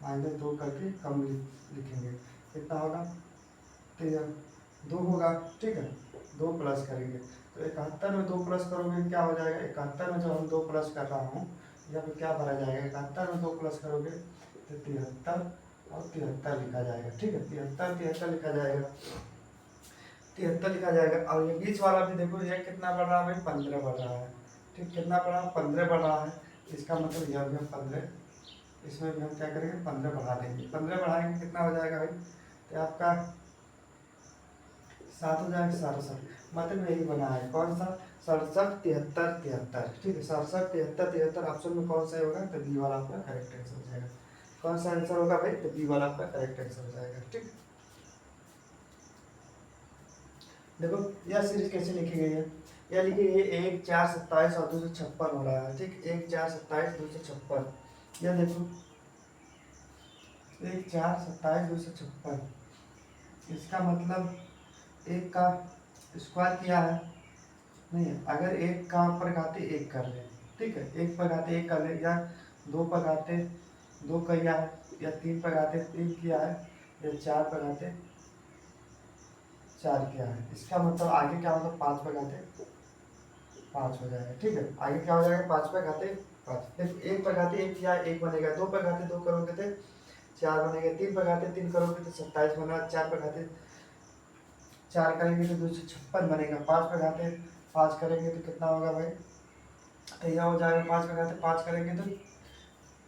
-2 करके कम लिखेंगे। कितना होगा 2 होगा। ठीक है, 2 प्लस करेंगे तो 71 में 2 प्लस करोगे क्या हो जाएगा, 71 में जब हम 2 प्लस कर रहा हूँ यहाँ पे क्या भरा जाएगा, 71 में 2 प्लस करोगे तो 73 और 73 लिखा जाएगा। ठीक है, 73 73 लिखा जाएगा, 73 लिखा जाएगा। और ये बीच वाला भी देखो ये कितना बढ़ रहा है भाई 15 बढ़ रहा है। ठीक, कितना बढ़ रहा है 15 बढ़ रहा है। इसका मतलब यह भी हम 15, इसमें भी हम क्या करेंगे 15 बढ़ा देंगे। 15 बढ़ाएंगे कितना हो जाएगा भाई, तो आपका 7 हो जाएगा 67, मतलब यही बना है कौन सा 67 73 73। ठीक है, 67 73 73 ऑप्शन में कौन सा होगा, तो बी वाला आपका करेक्ट आंसर हो जाएगा। कौन सा आंसर होगा भाई, तो बी वाला आपका करेक्ट आंसर हो जाएगा। ठीक, देखो यह सीरीज कैसे लिखी गई है, यह लिखी गई है 1 4 27 और 256 हो रहा है। ठीक, 1 4 27 256, यह देखो 1 4 27 256, इसका मतलब 1 का स्क्वायर किया है नहीं है। अगर 1 का पर घाते 1 कर ले, ठीक है 1 पर घाते 1 कर ले, या 2 पर घाते 2 किया है, या 3 पर घाते 3 किया है, या 4 पर घाते 4 किया है। इसका मतलब आगे क्या होगा 5 पर घाते 5 हो जाएगा। ठीक है, आगे क्या हो जाएगा 5 पर घाते 5। देखो 1 पर घाते 1 किया 1 बनेगा, 2 पर घाते 2 करोगे तो 4 बनेगा, 3 पर घाते 3 करोगे तो 27 बनेगा, 4 पर घाते 4 करेंगे तो 256 बनेगा, 5 पर घाते 5 करेंगे तो कितना होगा भाई, तो यह हो जाएगा 5 पर घाते 5 करेंगे तो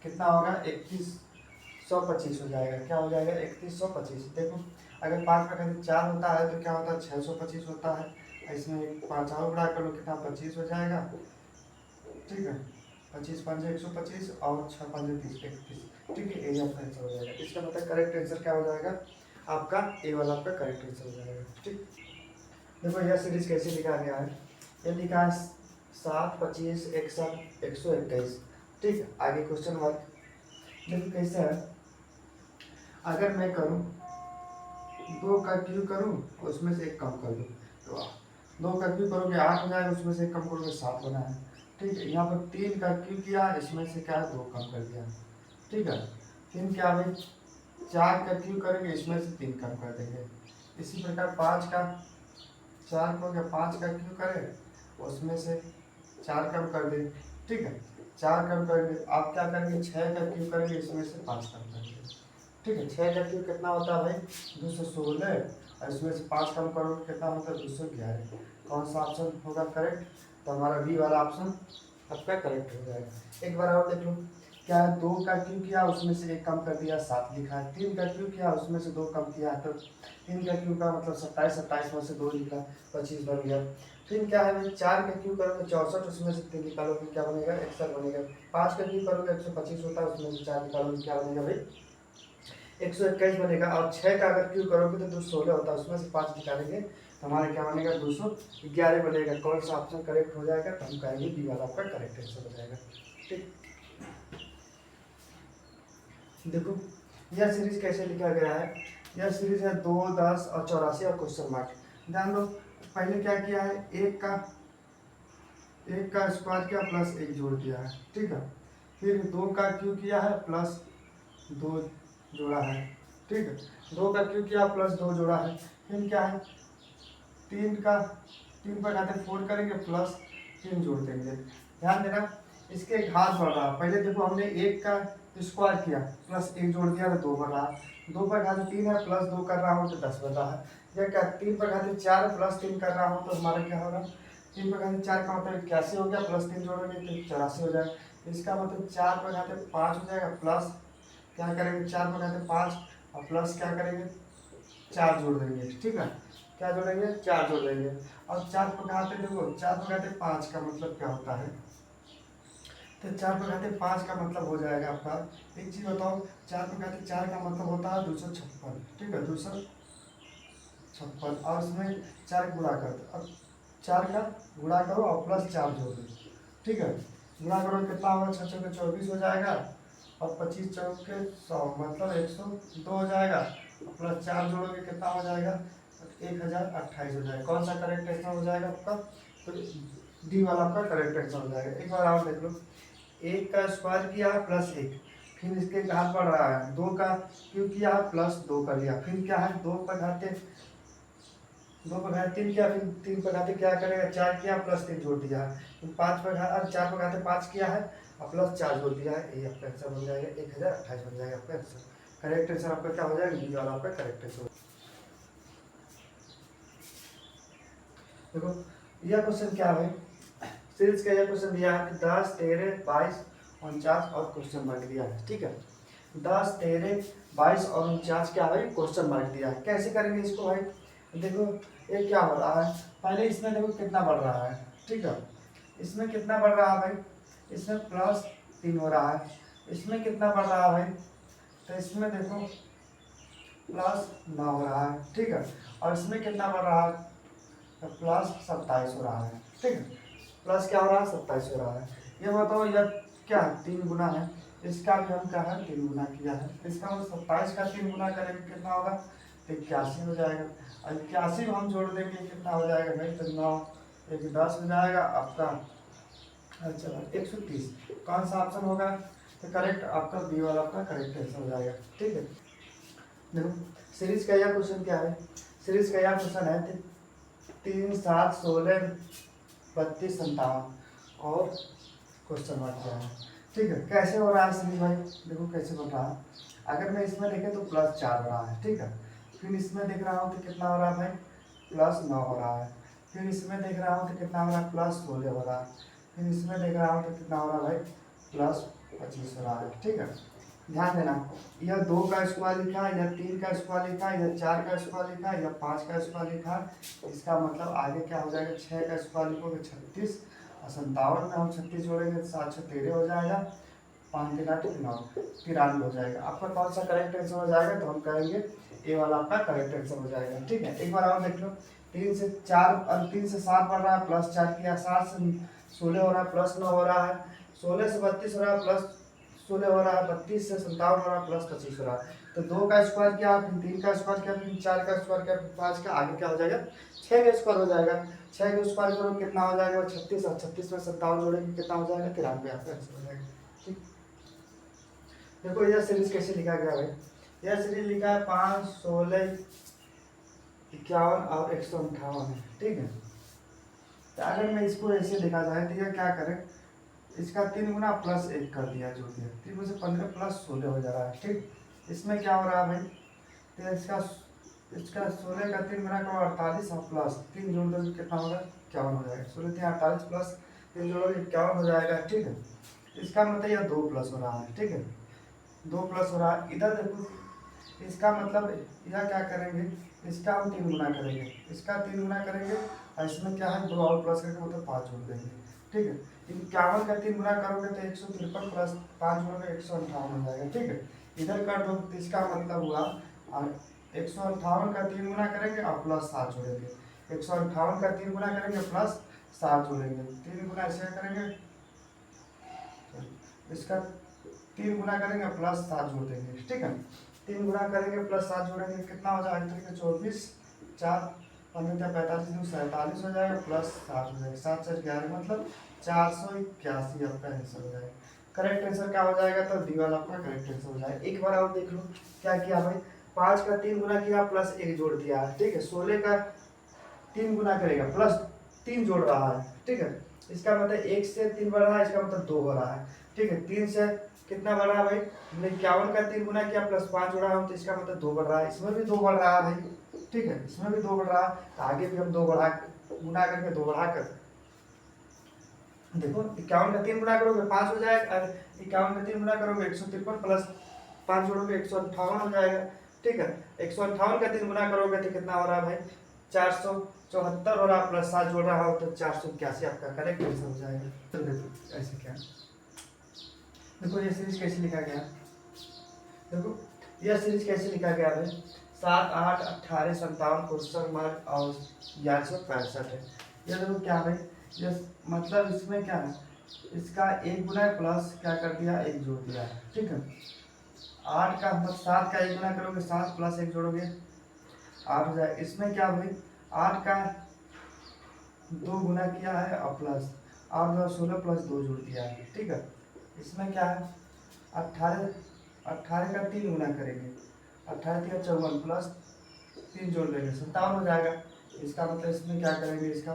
कितना होगा 3125 हो जाएगा। क्या हो जाएगा 3125। देखो अगर 5 पर घाते 4 होता है तो क्या होता है 625 होता है, इसमें 5 और बढ़ा कर लो कितना 25 हो जाएगा। ठीक है, 25 5 125 और 6 5 30 31। ठीक है, ये आपका आंसर हो जाएगा। इसका मतलब करेक्ट आंसर क्या हो जाएगा आपका, ए वाला आपका करेक्ट आंसर हो जाएगा। ठीक, देखो यह सीरीज कैसे लिखा गया है, ये लिखा है 7 25 61 121। ठीक है, आगे क्वेश्चन वर्क देखो कैसे है, अगर मैं करूं 2 का क्यू करूं उसमें से 1 कम कर दूं तो 2 का क्यू करोगे 8 हो जाएगा, उसमें से 1 कम करोगे 7 होना है। ठीक है, यहाँ पर 3 का क्यू किया, इसमें से क्या है 2 कम कर दिया। ठीक है, फिर क्या भाई 4 का क्यू करेंगे, इसमें से 3 कम कर देंगे। इसी प्रकार 5 का 4 को क्या 5 का क्यू करें उसमें से 4 कम कर दें। ठीक है, 4 कम करेंगे, आप क्या करेंगे 6 का क्यू करेंगे, इसमें से 5 कम करेंगे। ठीक है, 6 का क्यू कितना होता है भाई 216, और इसमें से 5 कम करोगे कितना होता है 211। कौन सा ऑप्शन होगा करेक्ट, तो हमारा बी वाला ऑप्शन आपका करेक्ट हो जाएगा। एक बार और देख लो, क्या है 2 का क्यू किया उसमें से 1 कम कर दिया 7 लिखा है, 3 का क्यू किया उसमें से 2 कम किया तो 3 का क्यू का मतलब 27 27 में से 2 निकला 25 बन गया। फिर क्या है भाई 4 का क्यू करोगे 64, उसमें से 3 निकालोगे क्या बनेगा 61 बनेगा। 5 का क्यू करोगे 125 होता है, उसमें से 4 निकालोगे क्या बनेगा भाई 121 बनेगा। और 6 का अगर क्यू करोगे तो 216 होता है, उसमें से 5 निकालेंगे तो हमारा क्या बनेगा 211 बनेगा। कौन सा ऑप्शन करेक्ट हो जाएगा, तो हम कहेंगे बी वाला आपका करेक्ट आंसर हो जाएगा। ठीक, देखो यह सीरीज कैसे लिखा गया है, यह सीरीज है 2 10 और 84 और क्वेश्चन मार्क। ध्यान दो, पहले क्या किया है 1 का स्क्वायर किया प्लस 1 जोड़ दिया है। ठीक है, फिर 2 का क्यू किया है प्लस 2 जोड़ा है। ठीक है, 2 का क्यू किया प्लस 2 जोड़ा है। फिर क्या है 3 पर खाते 4 करेंगे प्लस 3 जोड़ देंगे। ध्यान देना इसके घात बढ़ रहा है। पहले देखो हमने एक का स्क्वायर किया प्लस एक जोड़ दिया तो 2 बन रहा है, 2 पर घात 3 है प्लस 2 कर रहा हूँ तो 10 बन रहा है। या क्या 3 पर घात 4 प्लस 3 कर रहा हूँ तो हमारा क्या होगा, 3 पर घात 4 का मतलब 81 हो गया, प्लस 3 जोड़ेंगे तो 84 हो जाएगा। इसका मतलब 4 पर घात 5 हो जाएगा, प्लस क्या करेंगे 4 पर घात 5 और प्लस क्या करेंगे 4 जोड़ देंगे, ठीक है। क्या जोड़ेंगे 4 जोड़ देंगे। और 4 पर घाते देखो 4 पर घाते 5 का मतलब क्या होता है, तो 4 पर घाते 5 का मतलब हो जाएगा आपका, एक चीज बताओ 4 पर घाते 4 का मतलब होता है 256, ठीक है 256। और इसमें 4 गुणा कर दो, अब 4 का गुणा करो और प्लस 4 जोड़ दो, ठीक है। गुणा करो कितना होगा, 6 चौके 24 हो जाएगा और 25 चौके 100 मतलब 102 हो जाएगा, प्लस 4 जोड़ोगे कितना हो जाएगा 1028 हो जाएगा। कौन सा करेक्ट आंसर हो जाएगा आपका, तो डी वाला आपका करेक्ट आंसर हो जाएगा। एक बार आप देख लो, 1 का स्क्वायर किया है प्लस 1, फिर इसके घात बढ़ रहा है 2 का क्यों किया है प्लस 2 कर लिया, फिर क्या है 2 पर घाते 3 किया, फिर 3 पर घाते क्या करेगा 4 किया प्लस 3 जोड़ दिया है, फिर 5 पर घाते 4 पर घाते 5 किया है और प्लस 4 जोड़ दिया है, ये आपका आंसर बन जाएगा 1028 बन जाएगा आपका आंसर। करेक्ट आंसर आपका क्या हो जाएगा, डी वाला आपका करेक्ट आंसर। देखो यह क्वेश्चन क्या है, सीरीज का यह क्वेश्चन दिया है 10 13 22 49 और क्वेश्चन मार्क दिया है, ठीक है। 10 13 22 और 49 क्या है क्वेश्चन मार्क दिया है। कैसे करेंगे इसको भाई, देखो ये क्या हो रहा है, पहले इसमें देखो कितना बढ़ रहा है, ठीक है। इसमें कितना बढ़ रहा है भाई, इसमें प्लस 3 हो रहा है, इसमें कितना बढ़ रहा है भाई, तो इसमें देखो प्लस 9 हो रहा है, ठीक है। और इसमें कितना बढ़ रहा है, तो प्लस 27 हो रहा है, ठीक है। प्लस क्या हो रहा है 27 हो रहा है। ये बताओ यह क्या 3 गुना है, इसका भी हम क्या है 3 गुना किया है, इसका मतलब 27 का 3 गुना करेंगे कितना होगा, तो 81 हो जाएगा। और 81 हम जोड़ देंगे कितना हो जाएगा भाई, तो 9 1 10 हो जाएगा आपका, अच्छा 130। कौन सा ऑप्शन होगा, तो करेक्ट आपका बी वाला आपका करेक्ट आंसर हो जाएगा, ठीक है। देखो सीरीज का यह क्वेश्चन क्या है, सीरीज का यह क्वेश्चन है 3 7 16 32 57 और क्वेश्चन मार्क क्या है, ठीक है। कैसे हो रहा है सनी भाई, देखो कैसे बन रहा है, अगर मैं इसमें देखें तो प्लस 4 हो रहा है, ठीक है। फिर इसमें देख रहा हूँ तो कितना हो रहा है भाई, प्लस 9 हो रहा है। फिर इसमें देख रहा हूँ तो कितना हो रहा है, प्लस 16 हो रहा है। फिर इसमें देख रहा हूँ तो कितना हो रहा है भाई, प्लस 25 हो रहा है, ठीक है। ध्यान देना, यह 2 का स्क्वायर लिखा है, यह 3 का स्क्वायर लिखा है, यह 4 का स्क्वायर लिखा है, यह 5 का स्क्वायर लिखा है। इसका मतलब आगे क्या हो जाएगा, 6 का स्क्वायर लिखोगे 36 और 57 में हम 36 जोड़ेंगे 7 6 13 हो जाएगा, 5 3 8 9 93 हो जाएगा। आपका कौन सा करेक्ट आंसर हो जाएगा, तो हम कहेंगे ए वाला आपका करेक्ट आंसर हो जाएगा, ठीक है। एक बार और देख लो, 3 से 4 और 3 से 7 बढ़ रहा है, प्लस 4 किया, 7 से 16 हो रहा है, प्लस 9 हो रहा है, 16 से 32 हो रहा है, प्लस 16 हो रहा है, 32 से 57 हो रहा है, प्लस 25 हो रहा है। तो 2 का स्क्वायर किया, फिर 3 का स्क्वायर किया, फिर 4 का स्क्वायर किया, फिर 5 का, आगे क्या हो जाएगा 6 का स्क्वायर हो जाएगा। 6 का स्क्वायर करो कितना हो जाएगा 36 और 36 में 57 जोड़ेंगे कितना हो जाएगा 93 आपका आंसर हो जाएगा, ठीक। देखो यह सीरीज कैसे लिखा गया है, यह सीरीज लिखा है 5 16 51 और 158 है, ठीक है। तो अगर मैं इसको ऐसे लिखा जाए तो यह क्या करें, इसका 3 गुना प्लस 1 कर दिया, जो दिया 3 में से 15 प्लस 16 हो जा रहा है, ठीक। इसमें क्या हो रहा है भाई, तो इसका इसका 16 का 3 गुना करो 48 और प्लस 3 जोड़ दो कितना होगा 51 हो जाएगा, 16 3 48 प्लस 3 जोड़ोगे 51 हो जाएगा, ठीक है। इसका मतलब यह 2 प्लस हो रहा है, ठीक है 2 प्लस हो रहा है। इधर देखो इसका मतलब यह क्या करेंगे, इसका हम 3 गुना करेंगे, इसका 3 गुना करेंगे और इसमें क्या है 2 और प्लस करके मतलब 5 जोड़ देंगे, ठीक है। 51 का 3 गुना करोगे तो 153 प्लस 5 जोड़ोगे 158 हो जाएगा, ठीक है। इधर कर दो तो इसका मतलब हुआ और 158 का 3 गुना करेंगे और प्लस 7 जोड़ेंगे, 158 का 3 गुना करेंगे प्लस 7 जोड़ेंगे, 3 गुना ऐसे करेंगे, इसका 3 गुना करेंगे प्लस 7 जोड़ देंगे, ठीक है। 3 गुना करेंगे प्लस 7 जोड़ेंगे कितना हो जाएगा, 24 4 15 45 47 हो जाएगा, प्लस 7 हो जाएगा, 7 से 11 मतलब 481 आपका आंसर हो जाएगा। करेक्ट आंसर क्या हो जाएगा, तो डी वाला आपका करेक्ट आंसर हो जाएगा। एक बार और देख लो क्या किया भाई, 5 का 3 गुना किया प्लस 1 जोड़ दिया, ठीक है। 16 का 3 गुना करेगा प्लस 3 जोड़ रहा है, ठीक है। इसका मतलब 1 से 3 बढ़ रहा है, इसका मतलब 2 हो रहा है। ठीक है, 3 से कितना बढ़ रहा है भाई, हमने 51 का 3 गुना किया प्लस 5 जोड़ा हम, तो इसका मतलब 2 बढ़ रहा है। इसमें भी 2 बढ़ रहा है भाई। ठीक है, इसमें भी 2 बढ़ रहा है, तो आगे भी हम 2 बढ़ा गुना करके 2 बढ़ा कर देखो 51 का 3 गुना करोगे 5 हो जाएगा, 51 का 3 गुना करोगे 153 प्लस 5 जोड़ोगे 158 हो जाएगा। ठीक है, 158 का 3 गुना करोगे तो कितना हो रहा है भाई, 474 हो रहा है, प्लस 7 जोड़ रहा हो तो 481 आपका करेक्ट आंसर हो जाएगा। तो देखो ऐसे क्या, देखो ये सीरीज कैसे लिखा गया, देखो यह सीरीज कैसे लिखा गया है, 7 8 18 57 क्वेश्चन मार्क और 1165 है। ये देखो क्या भाई, ये मतलब इसमें क्या है, इसका एक गुना प्लस क्या कर दिया, एक जोड़ दिया है। ठीक है, 8 का मतलब 7 का एक गुना करोगे 7 प्लस एक जोड़ोगे 8 हो जाएगा। इसमें क्या भाई, 8 का 2 गुना किया है और प्लस 8 2 16 प्लस 2 जोड़ दिया है। ठीक है, इसमें क्या है, 18 का 3 गुना करेंगे, 18 3 54 प्लस 3 जोड़ लेंगे 57 हो जाएगा। इसका मतलब इसमें क्या करेंगे, इसका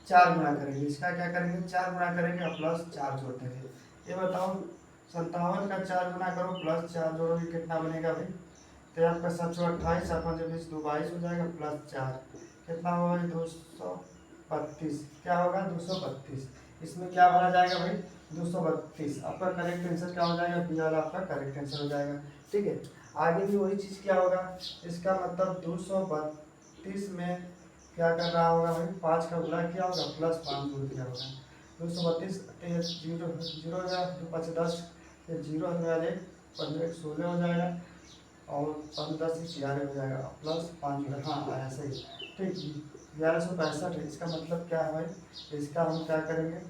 4 गुना करेंगे, इसका क्या करेंगे 4 गुना करेंगे और प्लस 4 जोड़ देंगे। ये बताओ 57 का 4 गुना करो प्लस 4 जोड़ोगे कितना बनेगा भाई, तो आपका 728 आप 20 2 22 हो जाएगा प्लस 4 कितना होगा 232, क्या होगा 232। इसमें क्या भरा जाएगा भाई 232, आपका करेक्ट आंसर क्या हो जाएगा, बी वाला आपका करेक्ट आंसर हो जाएगा। ठीक है, आगे भी वही चीज़ क्या होगा, इसका मतलब 232 में क्या कर रहा होगा भाई, 5 का गुणा किया होगा प्लस 5 जोड़ दिया होगा, 232 जीरो जीरो हो जाएगा, 2 5 10 जीरो हो 15 16 हो जाएगा और 15 से 11 हो जाएगा प्लस 5 जोड़ा, हाँ आया सही। ठीक, 1165 है। इसका मतलब क्या है भाई, इसका हम क्या करेंगे,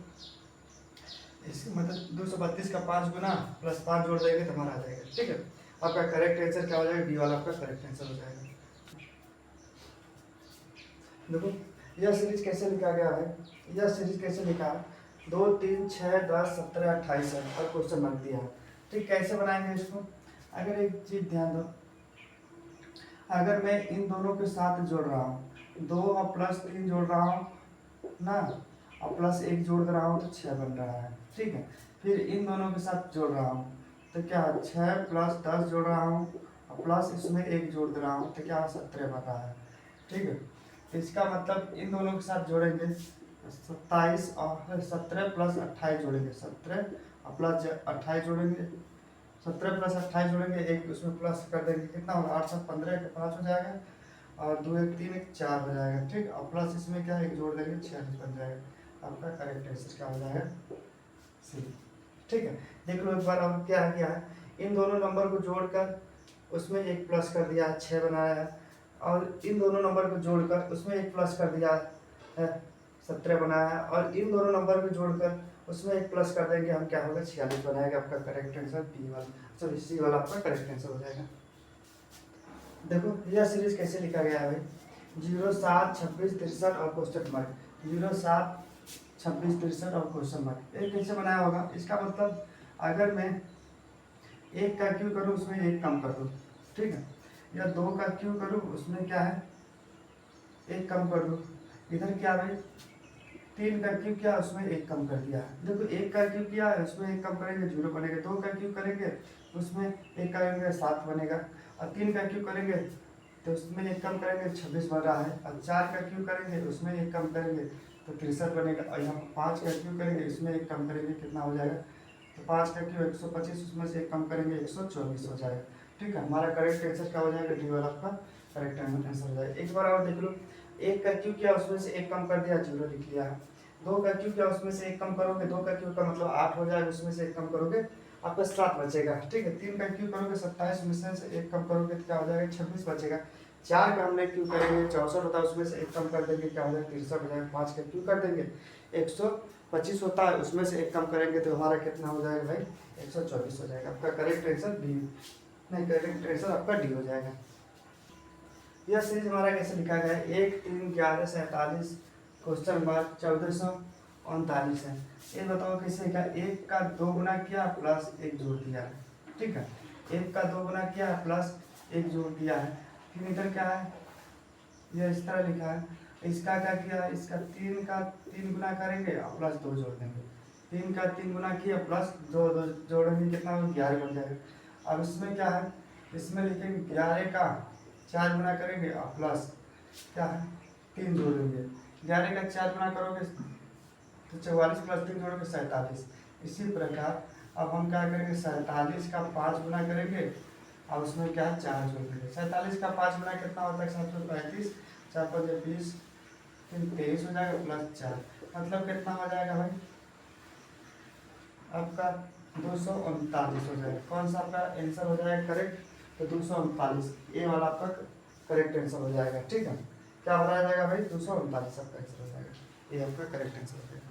इसका मतलब 232 का 5 गुना प्लस 5 जोड़ देंगे तो हमारा आ जाएगा। ठीक है, आपका करेक्ट आंसर क्या हो जाएगा, डी वाला आपका करेक्ट आंसर हो जाएगा। देखो यह सीरीज कैसे लिखा गया है, यह सीरीज कैसे लिखा है, 2 3 6 10 17 28 है और क्वेश्चन मार्क दिया है। ठीक, कैसे बनाएंगे इसको, अगर एक चीज ध्यान दो, अगर मैं इन दोनों के साथ जोड़ रहा हूँ 2 और प्लस 3 जोड़ रहा हूँ ना, और प्लस 1 जोड़ रहा हूँ तो 6 बन रहा है। ठीक है, फिर इन दोनों के साथ जोड़ रहा हूँ तो क्या 6 प्लस 10 जोड़ रहा हूँ और प्लस इसमें 1 जोड़ दे रहा हूँ तो क्या 17 बन रहा है। ठीक है, इसका मतलब इन दोनों के साथ जोड़ेंगे 27 और 17 प्लस 28 जोड़ेंगे, 17 और प्लस 28 जोड़ेंगे, 17 प्लस 28 जोड़ेंगे, एक उसमें प्लस कर देंगे कितना होगा 8 7 15 का 5 हो जाएगा और 2 1 3 1 4 हो जाएगा। ठीक, और प्लस इसमें क्या एक जोड़ देंगे 46 बन जाएगा, आपका करेक्ट आंसर क्या हो जाएगा, सी। ठीक है, देख लो एक बार अब क्या है, इन दोनों नंबर को जोड़कर उसमें एक प्लस कर दिया 6 बनाया है, और इन दोनों नंबर को जोड़कर उसमें एक प्लस कर दिया है 17 बनाया है, और इन दोनों नंबर को जोड़कर उसमें एक प्लस कर देंगे हम, क्या होगा 46 बनाएगा। आपका करेक्ट आंसर बी वाला, सॉरी सी वाला आपका करेक्ट आंसर हो जाएगा। देखो यह सीरीज कैसे लिखा गया है भाई, 0 7 26 63 और क्वेश्चन मार्क, 0 7 26 63 और क्वेश्चन मार्क, ये कैसे बनाया होगा, इसका मतलब अगर मैं 1 का क्यू करूँ उसमें 1 कम कर दूँ, ठीक है, या 2 का क्यू करूँ उसमें क्या है 1 कम कर दूँ, इधर क्या भाई 3 का क्यू किया उसमें 1 कम कर दिया। देखो 1 का क्यू किया है उसमें 1 कम करेंगे 0 बनेगा, 2 का क्यू करेंगे उसमें 1 करेंगे 7 बनेगा, और 3 का क्यू करेंगे तो उसमें 1 कम करेंगे 26 बन रहा है, और 4 का क्यू करेंगे उसमें 1 कम करेंगे तो 63 बनेगा, और यहाँ 5 का क्यू करेंगे इसमें 1 कम करेंगे कितना हो जाएगा, तो 5 का क्यू 125 उसमें से 1 कम करेंगे 124 हो जाएगा। ठीक है, हमारा करेक्ट आंसर क्या हो जाएगा, डी वाला आपका करेक्ट आंसर हो जाएगा। एक बार और देख लो, 1 का क्यू किया उसमें से 1 कम कर दिया 0 लिख लिया है, 2 का क्यू किया उसमें से 1 कम करोगे, 2 का क्यू का मतलब 8 हो जाएगा, उसमें से 1 कम करोगे आपका 7 बचेगा। ठीक है, 3 का क्यू करोगे 27 उसमें से 1 कम करोगे तो क्या हो जाएगा 26 बचेगा, 4 का हमने क्यू करेंगे 64 होता है उसमें से 1 कम कर देंगे क्या हो जाएगा 63 हो जाएगा, 5 का क्यू कर देंगे 125 होता है उसमें से 1 कम करेंगे तो हमारा कितना हो जाएगा भाई 124 हो जाएगा। आपका करेक्ट आंसर डी, नहीं करेक्ट आंसर आपका डी हो जाएगा। यह सीरीज हमारा कैसे लिखा गया है, 1 3 11 47 क्वेश्चन मार्क 1439 है। ये बताओ कैसे क्या, 1 का 2 गुना किया प्लस 1 जोड़ दिया है। ठीक है, 1 का 2 गुना किया प्लस 1 जोड़ दिया है, फिर इधर क्या है ये इस तरह लिखा है, इसका क्या किया, इसका 3 का 3 गुना करेंगे और प्लस 2 जोड़ देंगे। 3 का 3 गुना किया प्लस 2 जोड़ेंगे, कितना हो 11 बन जाएगा। अब इसमें क्या है, इसमें लिखेंगे 11 का 4 गुना करेंगे और प्लस क्या है 3 जोड़ेंगे। 11 का 4 गुना करोगे तो 44 प्लस 3 जोड़ोगे 47। इसी प्रकार अब हम क्या करेंगे, 47 का 5 गुना करेंगे और उसमें क्या है 4 जोड़ देंगे। 47 का 5 गुना कितना होता है 735, 4 5 20, 23 हो जाएगा प्लस 4, मतलब कितना हो जाएगा भाई आपका 239 हो जाएगा। कौन सा आपका आंसर हो जाएगा करेक्ट, तो 239 ये वाला आपका करेक्ट आंसर हो जाएगा। ठीक है, क्या बनाया जाएगा भाई 239 आपका आंसर हो जाएगा, ये आपका करेक्ट आंसर हो जाएगा।